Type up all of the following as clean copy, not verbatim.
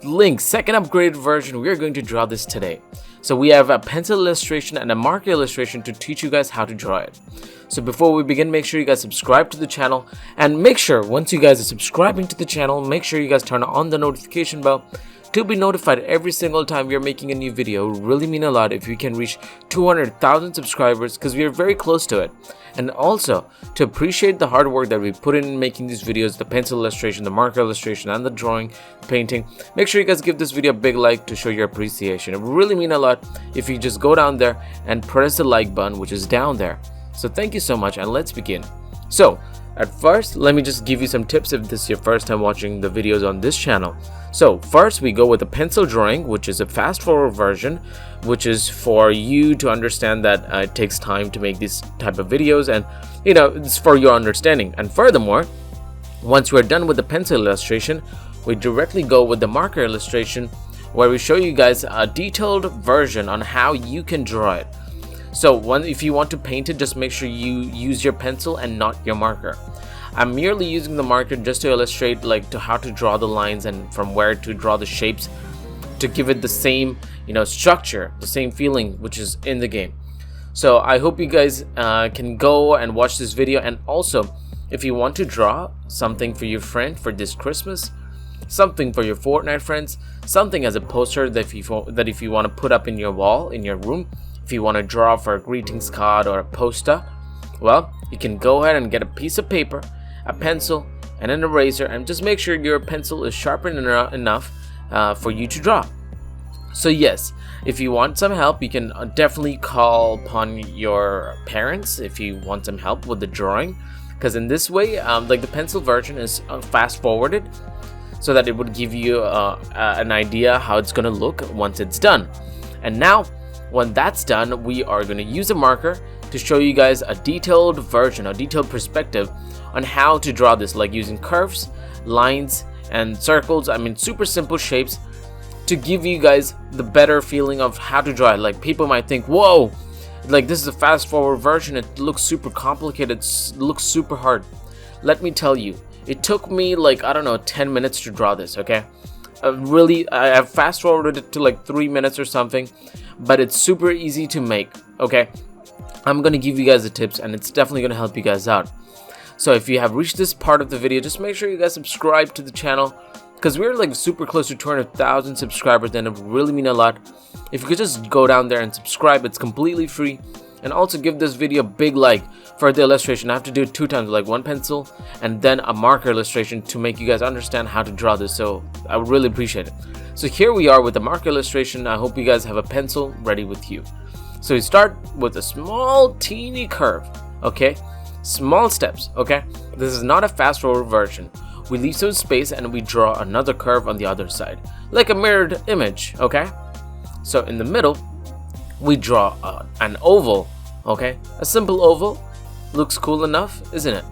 LYNX second upgraded version, we are going to draw this today. So we have a pencil illustration and a marker illustration to teach you guys how to draw it. So before we begin, make sure you guys subscribe to the channel, and make sure once you guys are subscribing to the channel, make sure you guys turn on the notification bell to be notified every single time we are making a new video. It would really mean a lot if we can reach 200,000 subscribers, because we are very close to it. And also to appreciate the hard work that we put in making these videos, the pencil illustration, the marker illustration, and the drawing, painting, make sure you guys give this video a big like to show your appreciation. It would really mean a lot if you just go down there and press the like button, which is down there. So thank you so much, and let's begin. So at first, let me just give you some tips if this is your first time watching the videos on this channel. So first, we go with a pencil drawing, which is a fast forward version, which is for you to understand that it takes time to make these type of videos, and it's for your understanding. And furthermore, once we're done with the pencil illustration, we directly go with the marker illustration, where we show you guys a detailed version on how you can draw it. So if you want to paint it, just make sure you use your pencil and not your marker. I'm merely using the marker just to illustrate to how to draw the lines and from where to draw the shapes, to give it the same structure, the same feeling which is in the game. So I hope you guys can go and watch this video. And also, if you want to draw something for your friend for this Christmas, something for your Fortnite friends, something as a poster that if you want to put up in your wall in your room, if you want to draw for a greetings card or a poster, well, you can go ahead and get a piece of paper, a pencil, and an eraser, and just make sure your pencil is sharpened enough for you to draw. So yes, if you want some help, you can definitely call upon your parents if you want some help with the drawing, because in this way, the pencil version is fast forwarded, so that it would give you an idea how it's going to look once it's done. And now, when that's done, we are going to use a marker to show you guys a detailed version, a detailed perspective on how to draw this, like using curves, lines, and circles. I mean, super simple shapes to give you guys the better feeling of how to draw it. Like, people might think, whoa, this is a fast forward version, it looks super complicated, it looks super hard. Let me tell you, it took me 10 minutes to draw this, okay? I have fast forwarded it to 3 minutes or something, but it's super easy to make, okay? I'm gonna give you guys the tips, and it's definitely gonna help you guys out. So if you have reached this part of the video, just make sure you guys subscribe to the channel, because we're super close to 200,000 subscribers, and it would really mean a lot if you could just go down there and subscribe. It's completely free. And also give this video a big like for the illustration. I have to do it 2 times, one pencil and then a marker illustration, to make you guys understand how to draw this. So I would really appreciate it. So here we are with the marker illustration. I hope you guys have a pencil ready with you. So we start with a small teeny curve, okay? Small steps, okay? This is not a fast forward version. We leave some space and we draw another curve on the other side, like a mirrored image, okay? So in the middle, we draw an oval, okay? A simple oval. Looks cool enough, isn't it?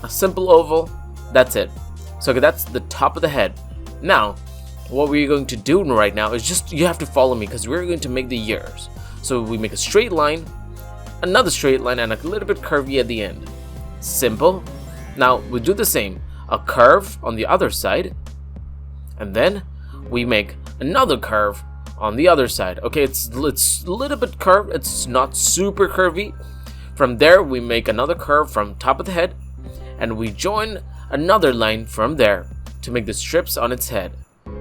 A simple oval, that's it. So that's the top of the head. Now, what we're going to do right now is just, you have to follow me, because we're going to make the ears. So we make a straight line, another straight line, and a little bit curvy at the end. Simple. Now we do the same. A curve on the other side, and then we make another curve on the other side. Okay, it's a little bit curved, it's not super curvy. From there, we make another curve from top of the head, and we join another line from there to make the strips on its head,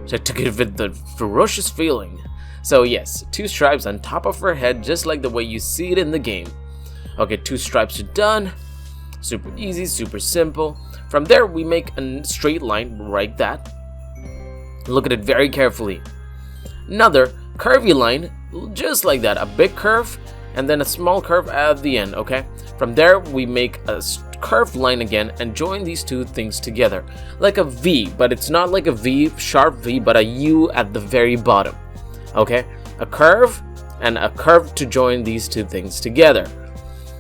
to give it the ferocious feeling. So yes, 2 stripes on top of her head, just like the way you see it in the game. Okay, 2 stripes are done. Super easy, super simple. From there, we make a straight line like that. Look at it very carefully. Another curvy line, just like that. A big curve, and then a small curve at the end, okay? From there, we make a curved line again and join these 2 things together. Like a V, but it's not like a V, sharp V, but a U at the very bottom, okay? A curve and a curve to join these 2 things together.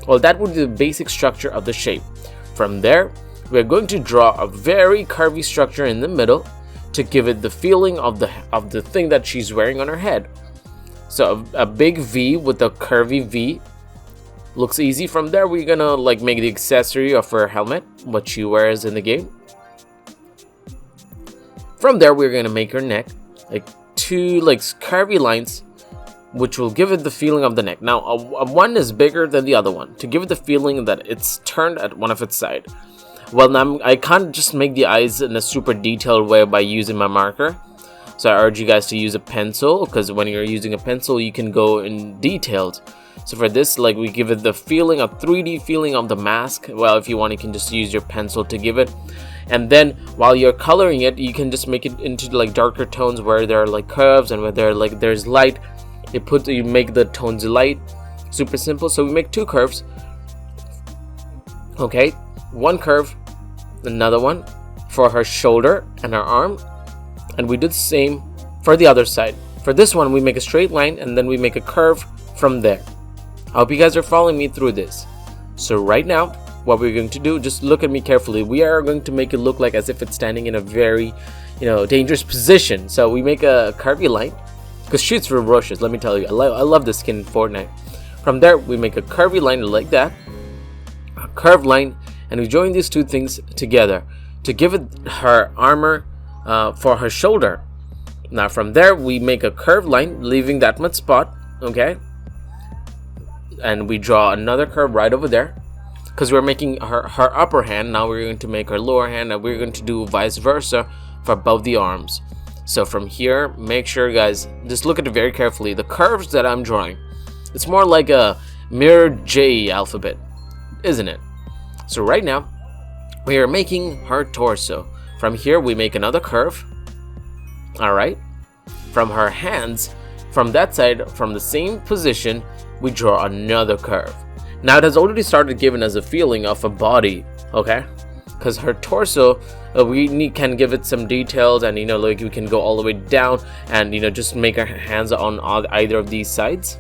Well, that would be the basic structure of the shape. From there, we're going to draw a very curvy structure in the middle to give it the feeling of the thing that she's wearing on her head. So a big V with a curvy V looks easy. From there, we're gonna make the accessory of her helmet, what she wears in the game. From there, we're gonna make her neck. like two like curvy lines, which will give it the feeling of the neck. Now one is bigger than the other one to give it the feeling that it's turned at one of its side. Well, now I can't just make the eyes in a super detailed way by using my marker, so I urge you guys to use a pencil, because when you're using a pencil you can go in detailed. So for this, like, we give it the feeling, a 3D feeling of the mask. Well, if you want, you can just use your pencil to give it. And then while you're coloring it, you can just make it into like darker tones where there are like curves and where there's light. You make the tones light. Super simple. So we make two curves. Okay, one curve, another one for her shoulder and her arm, and we do the same for the other side. For this one, we make a straight line and then we make a curve from there. I hope you guys are following me through this. So right now, what we're going to do, just look at me carefully. We are going to make it look like as if it's standing in a very, dangerous position. So we make a curvy line, because she's ferocious, let me tell you. I love this skin in Fortnite. From there, we make a curvy line like that, a curved line, and we join these two things together to give it her armor for her shoulder. Now from there, we make a curved line, leaving that much spot, okay? And we draw another curve right over there, because we're making her upper hand. Now we're going to make her lower hand, and we're going to do vice versa for both the arms. So from here, make sure, guys, just look at it very carefully. The curves that I'm drawing, it's more like a mirror J alphabet, isn't it? So right now, we are making her torso. From here, we make another curve. All right. From her hands, from that side, from the same position, we draw another curve. Now it has already started giving us a feeling of a body, okay? Because her torso, we can give it some details, and like we can go all the way down and just make her hands on either of these sides.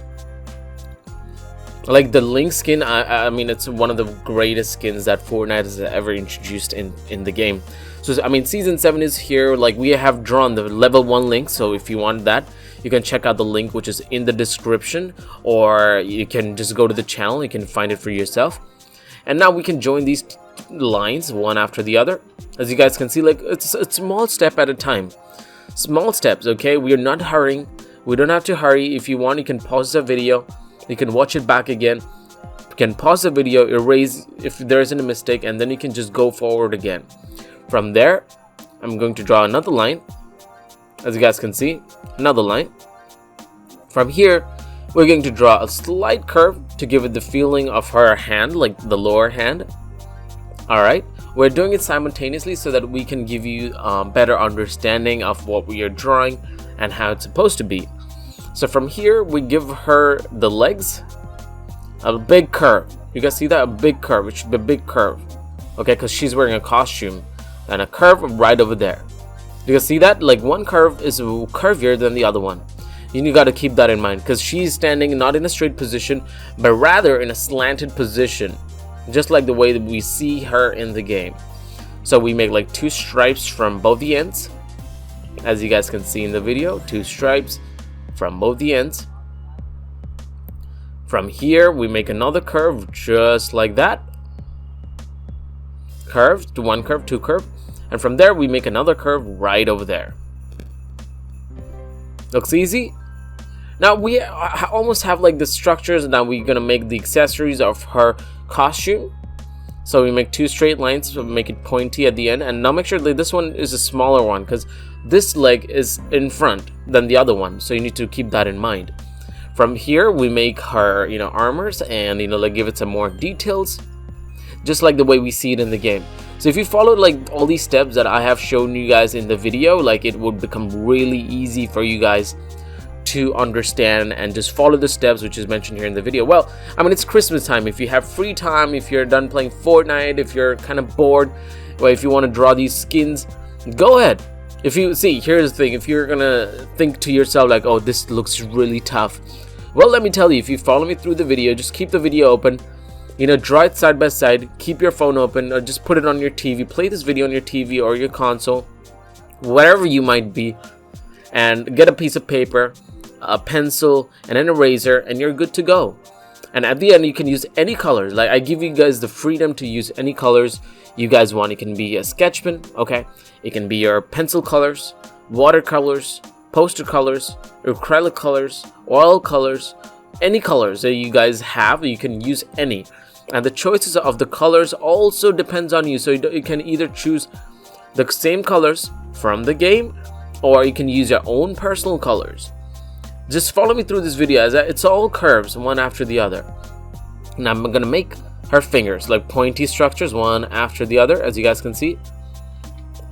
Like the LYNX skin, I mean, it's one of the greatest skins that Fortnite has ever introduced in the game. So I mean, season 7 is here. Like, we have drawn the level 1 LYNX, so if you want that, you can check out the link which is in the description, or you can just go to the channel, you can find it for yourself. And now we can join these lines one after the other. As you guys can see, like, it's a small step at a time. Small steps, okay? We are not hurrying. We don't have to hurry. If you want, you can pause the video. You can watch it back again. You can pause the video, erase if there isn't a mistake, and then you can just go forward again. From there, I'm going to draw another line. As you guys can see, another line. From here, we're going to draw a slight curve to give it the feeling of her hand, like the lower hand. Alright, we're doing it simultaneously so that we can give you better understanding of what we are drawing and how it's supposed to be. So from here, we give her the legs, a big curve. You guys see that? A big curve. It should be a big curve. Okay, because she's wearing a costume. And a curve right over there. You can see that? Like, one curve is curvier than the other one. You got to keep that in mind, because she's standing not in a straight position, but rather in a slanted position, just like the way that we see her in the game. So we make like two stripes from both the ends, as you guys can see in the video. Two stripes from both the ends. From here, we make another curve just like that. Curve to one curve, two curve, and from there we make another curve right over there. Looks easy. Now we almost have like the structures. Now we're gonna make the accessories of her costume. So we make two straight lines to make it pointy at the end, and now make sure that this one is a smaller one, because this leg is in front than the other one, so you need to keep that in mind. From here, we make her armors, and like give it some more details, just like the way we see it in the game. So if you followed like all these steps that I have shown you guys in the video, like, it would become really easy for you guys to understand and just follow the steps which is mentioned here in the video. Well, I mean, it's Christmas time. If you have free time, if you're done playing Fortnite, if you're kind of bored, or if you want to draw these skins, go ahead. If you see, here's the thing, if you're gonna think to yourself like, oh, this looks really tough, well, let me tell you, if you follow me through the video, just keep the video open, draw it side by side, keep your phone open, or just put it on your TV, play this video on your TV or your console, wherever you might be, and get a piece of paper, a pencil, and an eraser, and you're good to go. And at the end, you can use any colors. Like, I give you guys the freedom to use any colors you guys want. It can be a sketch pen, okay? It can be your pencil colors, watercolors, poster colors, acrylic colors, oil colors, any colors that you guys have. You can use any, and the choices of the colors also depends on you. So you can either choose the same colors from the game, or you can use your own personal colors. Just follow me through this video, as it's all curves one after the other. Now I'm gonna make her fingers like pointy structures one after the other, as you guys can see,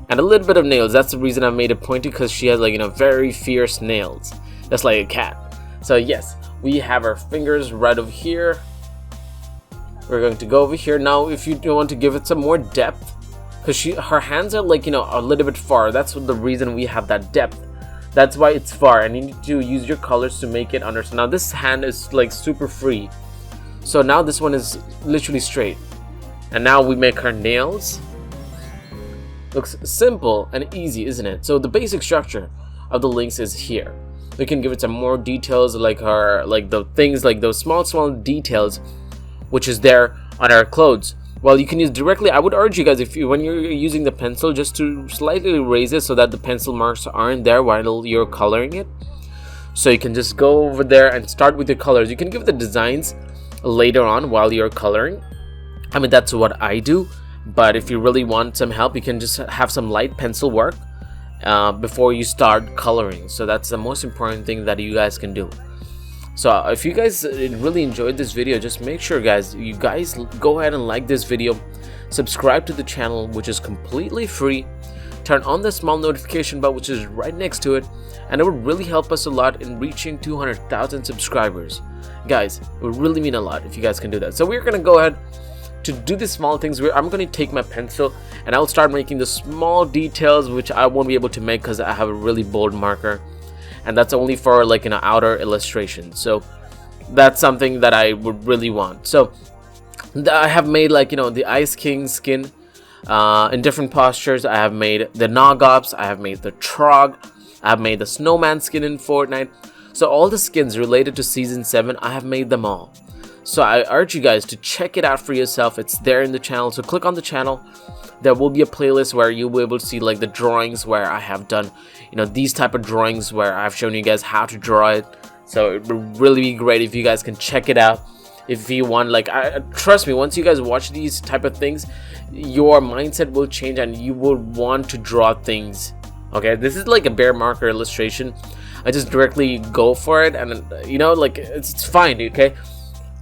and a little bit of nails. That's the reason I made it pointy, because she has, like, you know, very fierce nails, just like a cat. So yes, we have our fingers right over here. We're going to go over here now. If you want to give it some more depth, because her hands are, like, you know, a little bit far. That's the reason we have that depth. That's why it's far, and you need to use your colors to make it understand. Now this hand is like super free, so now this one is literally straight. And now we make her nails. Looks simple and easy, isn't it? So the basic structure of the LYNX is here. We can give it some more details, like her, like the things, like those small details which is there on our clothes. Well, you can use directly. I would urge you guys, if you, when you're using the pencil, just to slightly raise it so that the pencil marks aren't there while you're coloring it. So you can just go over there and start with your colors. You can give the designs later on while you're coloring. I mean, that's what I do. But if you really want some help, you can just have some light pencil work before you start coloring. So that's the most important thing that you guys can do. So if you guys really enjoyed this video, just make sure, guys, you guys go ahead and like this video, subscribe to the channel, which is completely free, turn on the small notification bell, which is right next to it, and it would really help us a lot in reaching 200,000 subscribers. Guys, it would really mean a lot if you guys can do that. So we're gonna go ahead to do the small things. I'm going to take my pencil and I'll start making the small details, which I won't be able to make because I have a really bold marker, and that's only for, like, an outer illustration. So that's something that I would really want. So I have made, like, you know, the Ice King skin in different postures. I have made the Nogops, I have made the TROG, I have made the Snowman skin in Fortnite. So all the skins related to Season 7, I have made them all. So I urge you guys to check it out for yourself. It's there in the channel. So click on the channel. There will be a playlist where you'll be able to see, like, the drawings where I have done, you know, these type of drawings where I've shown you guys how to draw it. So it would really be great if you guys can check it out. If you want, like, trust me, once you guys watch these type of things, your mindset will change and you will want to draw things. Okay, this is like a bare marker illustration. I just directly go for it, and, you know, like, it's fine. Okay,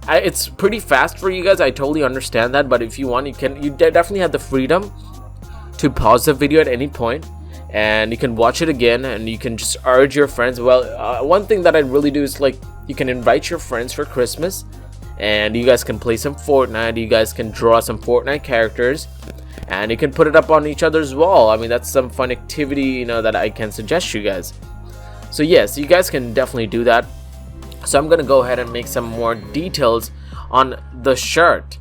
it's pretty fast for you guys. I totally understand that, but if you want, you definitely have the freedom to pause the video at any point, and you can watch it again, and you can just urge your friends. Well, one thing that I really do is, like, you can invite your friends for Christmas, and you guys can play some Fortnite. You guys can draw some Fortnite characters, and you can put it up on each other's wall. I mean, that's some fun activity, you know, that I can suggest you guys. So yes, you guys can definitely do that. So I'm gonna go ahead and make some more details on the shirt.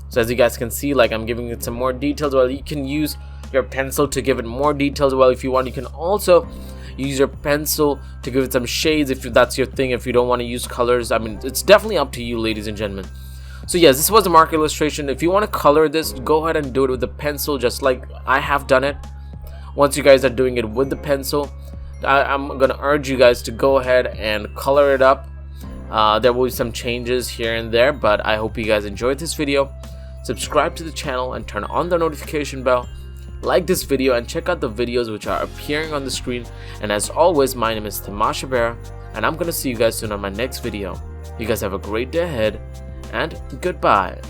So as you guys can see, like, I'm giving it some more details. Well, you can use your pencil to give it more details. Well, if you want, you can also use your pencil to give it some shades if that's your thing. If you don't want to use colors, I mean, it's definitely up to you, ladies and gentlemen. So yes, this was a marker illustration. If you want to color this, go ahead and do it with the pencil, just like I have done it. Once you guys are doing it with the pencil, I'm gonna urge you guys to go ahead and color it up. There will be some changes here and there, but I hope you guys enjoyed this video. Subscribe to the channel and turn on the notification bell. Like this video and check out the videos which are appearing on the screen. And as always, my name is TamashaBera, and I'm gonna see you guys soon on my next video. You guys have a great day ahead, and goodbye.